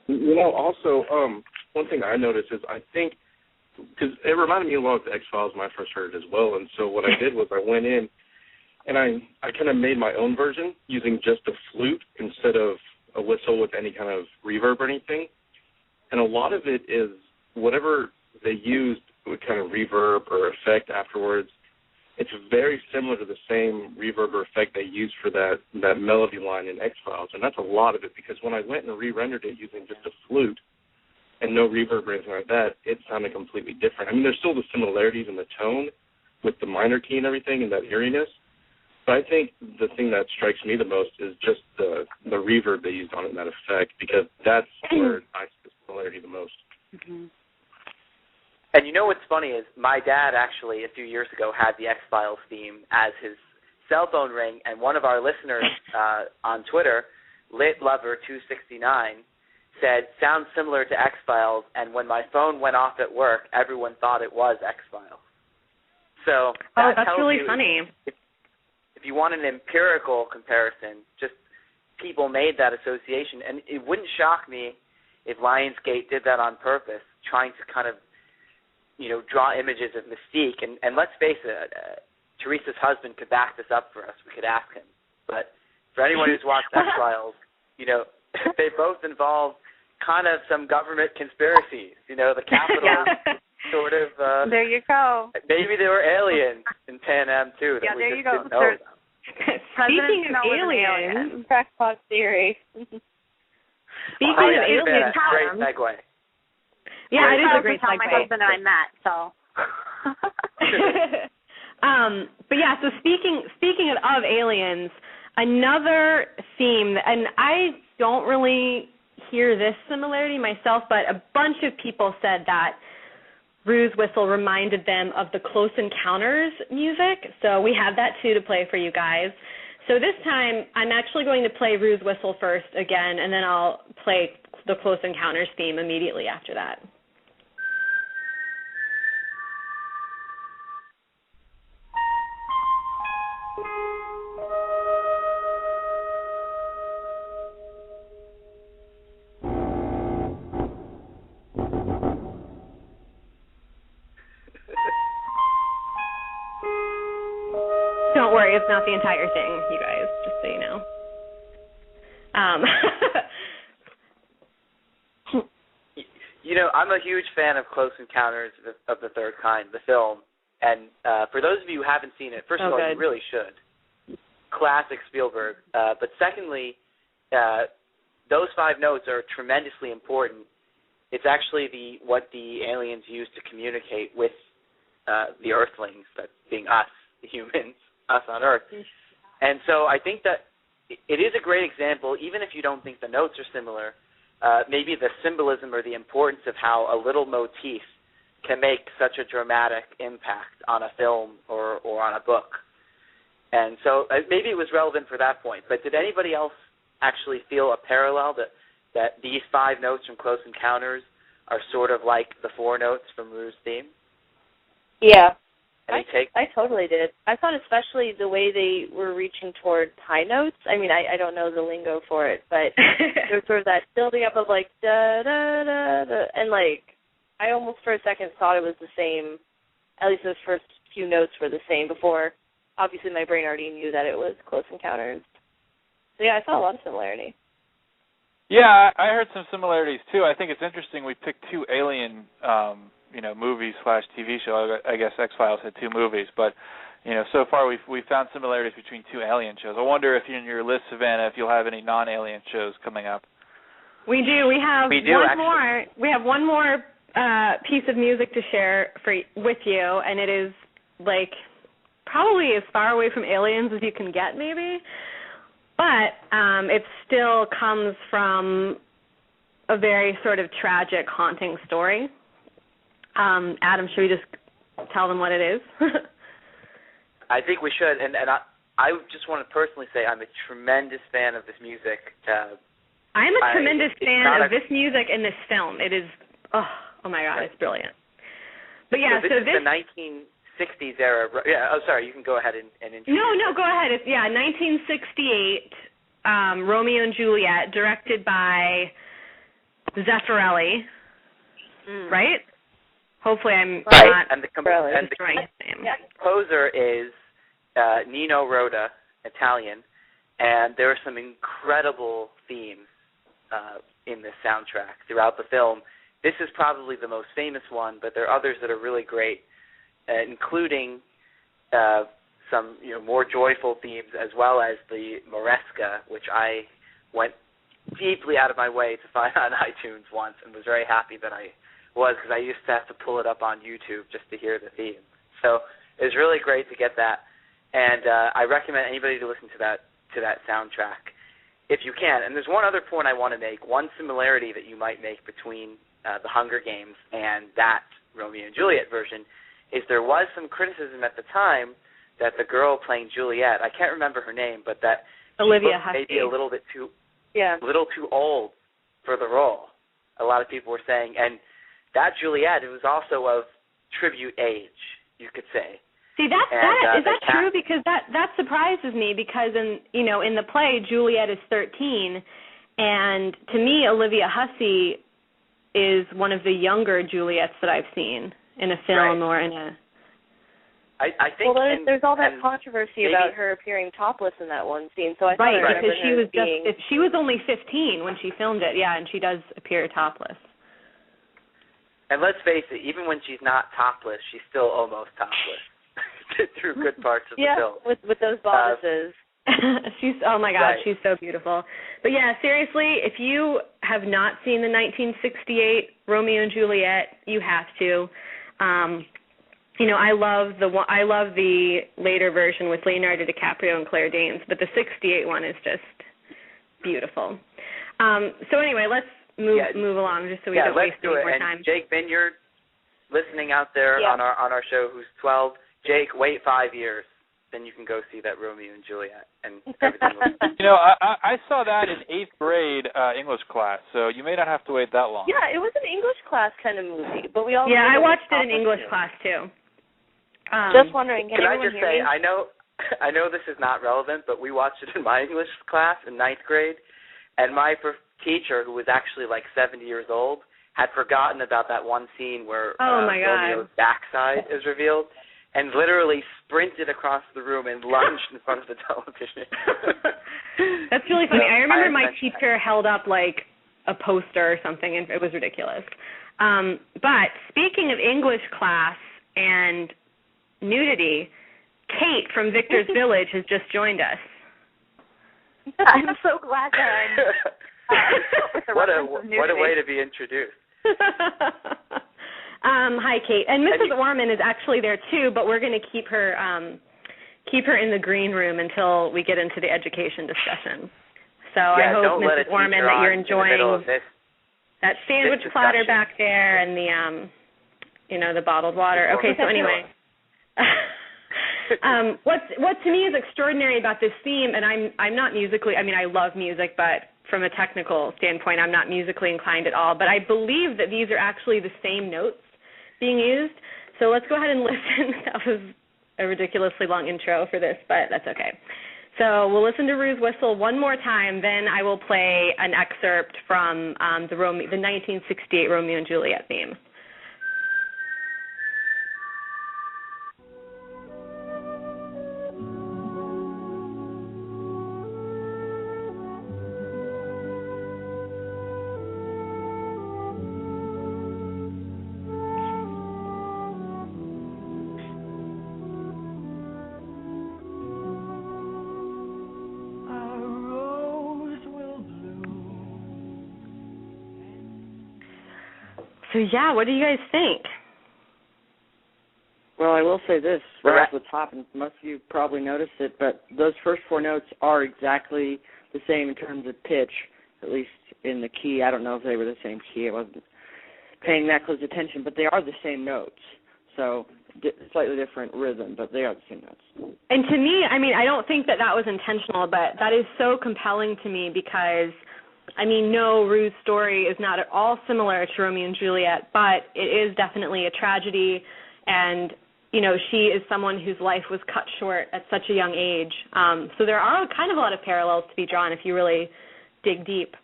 Also, one thing I noticed is I think, because it reminded me a lot of the X-Files when I first heard it as well, and so what I did was I went in and I kind of made my own version using just a flute instead of a whistle with any kind of reverb or anything. And a lot of it is whatever they used with kind of reverb or effect afterwards, it's very similar to the same reverb or effect they used for that melody line in X-Files. And that's a lot of it, because when I went and re-rendered it using just a flute and no reverb or anything like that, it sounded completely different. I mean, there's still the similarities in the tone with the minor key and everything and that eeriness, but I think the thing that strikes me the most is just the reverb they used on it and that effect, because that's where I see the similarity the most. Mm-hmm. And you know what's funny is my dad actually a few years ago had the X-Files theme as his cell phone ring, and one of our listeners on Twitter, LitLover269, said, sounds similar to X-Files, and when my phone went off at work, everyone thought it was X-Files. So that's really funny. If you want an empirical comparison, just people made that association. And it wouldn't shock me if Lionsgate did that on purpose, trying to kind of, draw images of Mystique. And let's face it, Theresa's husband could back this up for us. We could ask him. But for anyone who's watched X-Files, they both involve kind of some government conspiracies. The Capitol sort of. There you go. Maybe there were aliens in Pan Am too that we just didn't know about. Speaking of aliens, crackpot theory. Speaking of aliens, great segue. Yeah, it is a great segue. My husband and I met, so. But yeah, so speaking of aliens, another theme, and I don't really hear this similarity myself, but a bunch of people said that Rue's whistle reminded them of the Close Encounters music, so we have that too to play for you guys. So this time, I'm actually going to play Rue's whistle first again, and then I'll play the Close Encounters theme immediately after that. Don't worry, it's not the entire thing, you guys, just so you know. I'm a huge fan of Close Encounters of the Third Kind, the film. And for those of you who haven't seen it, first of all, you really should. Classic Spielberg. But secondly, those 5 notes are tremendously important. It's actually what the aliens use to communicate with the Earthlings, that being us, the humans, us on Earth. And so I think that it is a great example, even if you don't think the notes are similar, maybe the symbolism or the importance of how a little motif can make such a dramatic impact on a film or on a book. And so maybe it was relevant for that point. But did anybody else actually feel a parallel that these 5 notes from Close Encounters are sort of like the 4 notes from Rue's theme? Yeah. Any take? I totally did. I thought especially the way they were reaching toward high notes. I mean, I don't know the lingo for it, but there was sort of that building up of like da da da da, and like I almost for a second thought it was the same. At least those first few notes were the same before. Obviously, my brain already knew that it was Close Encounters. So yeah, I saw a lot of similarity. Yeah, I heard some similarities too. I think it's interesting we picked 2 alien movies / TV show. I guess X-Files had 2 movies, but so far we've found similarities between 2 alien shows. I wonder if in your list, Savanna, if you'll have any non-alien shows coming up. We do. We have one more. We have one more piece of music to share with you, and it is like probably as far away from aliens as you can get, maybe. But it still comes from a very sort of tragic, haunting story. Adam, should we just tell them what it is? I think we should, and I just want to personally say I'm a tremendous fan of this music. I'm a tremendous fan of this music and this film. It is, oh my God, it's brilliant. But yeah, so this is the 1960s era. Yeah, sorry, you can go ahead and introduce. No, go ahead. It's 1968, Romeo and Juliet, directed by Zeffirelli, right? Hopefully I'm right. not And the destroying his name. Composer is Nino Rota, Italian, and there are some incredible themes in this soundtrack throughout the film. This is probably the most famous one, but there are others that are really great, including some more joyful themes, as well as the Moresca, which I went deeply out of my way to find on iTunes once, and was very happy that I was, because I used to have to pull it up on YouTube just to hear the theme. So it was really great to get that, and I recommend anybody to listen to that soundtrack if you can. And there's one other point I want to make. One similarity that you might make between the Hunger Games and that Romeo and Juliet version is there was some criticism at the time that the girl playing Juliet, I can't remember her name, but that Olivia she looked maybe a little bit too old for the role. A lot of people were saying, and that Juliet, it was also of tribute age, you could say. See, is that true? Because that surprises me, because in the play Juliet is 13, and to me Olivia Hussey is one of the younger Juliets that I've seen in a film or in a. I think. Well, there's all that controversy about her appearing topless in that one scene. So I thought because she was only 15 when she filmed it. Yeah, and she does appear topless. And let's face it, even when she's not topless, she's still almost topless through good parts of the film. with those bodices. Oh my God, she's so beautiful. But yeah, seriously, if you have not seen the 1968 Romeo and Juliet, you have to. I love the later version with Leonardo DiCaprio and Claire Danes, but the 68 one is just beautiful. So anyway, let's move along just so we don't waste any more time. Jake Vineyard, listening out there on our show, who's 12. Jake, wait 5 years, then you can go see that Romeo and Juliet, and everything will I saw that in 8th grade English class, so you may not have to wait that long. Yeah, it was an English class kind of movie, but we all. Yeah, I watched it in English class too. Just wondering, can I everyone just hear say, me? I know this is not relevant, but we watched it in my English class in 9th grade, and my teacher, who was actually like 70 years old, had forgotten about that one scene where Romeo's backside is revealed, and literally sprinted across the room and lunged in front of the television. That's really funny. I remember my teacher held up like a poster or something, and it was ridiculous. But speaking of English class and nudity, Kait from Victor's Village has just joined us. I'm so glad that what a way to be introduced. Hi, Kait. And Mrs. Orman is actually there too, but we're going to keep her in the green room until we get into the education discussion. So I hope, Mrs. Orman, that you're enjoying that sandwich platter back there and the bottled water. Okay, so anyway. What to me is extraordinary about this theme, and I'm not musically, I love music, but from a technical standpoint, I'm not musically inclined at all, but I believe that these are actually the same notes being used. So let's go ahead and listen. That was a ridiculously long intro for this, but that's okay. So we'll listen to Rue's whistle one more time, then I will play an excerpt from the 1968 Romeo and Juliet theme. So, yeah, what do you guys think? Well, I will say this right off the top, and most of you probably noticed it, but those first four notes are exactly the same in terms of pitch, at least in the key. I don't know if they were the same key. I wasn't paying that close attention, but they are the same notes. So slightly different rhythm, but they are the same notes. And to me, I don't think that was intentional, but that is so compelling to me because no, Rue's story is not at all similar to Romeo and Juliet, but it is definitely a tragedy, and, she is someone whose life was cut short at such a young age. So there are kind of a lot of parallels to be drawn if you really dig deep.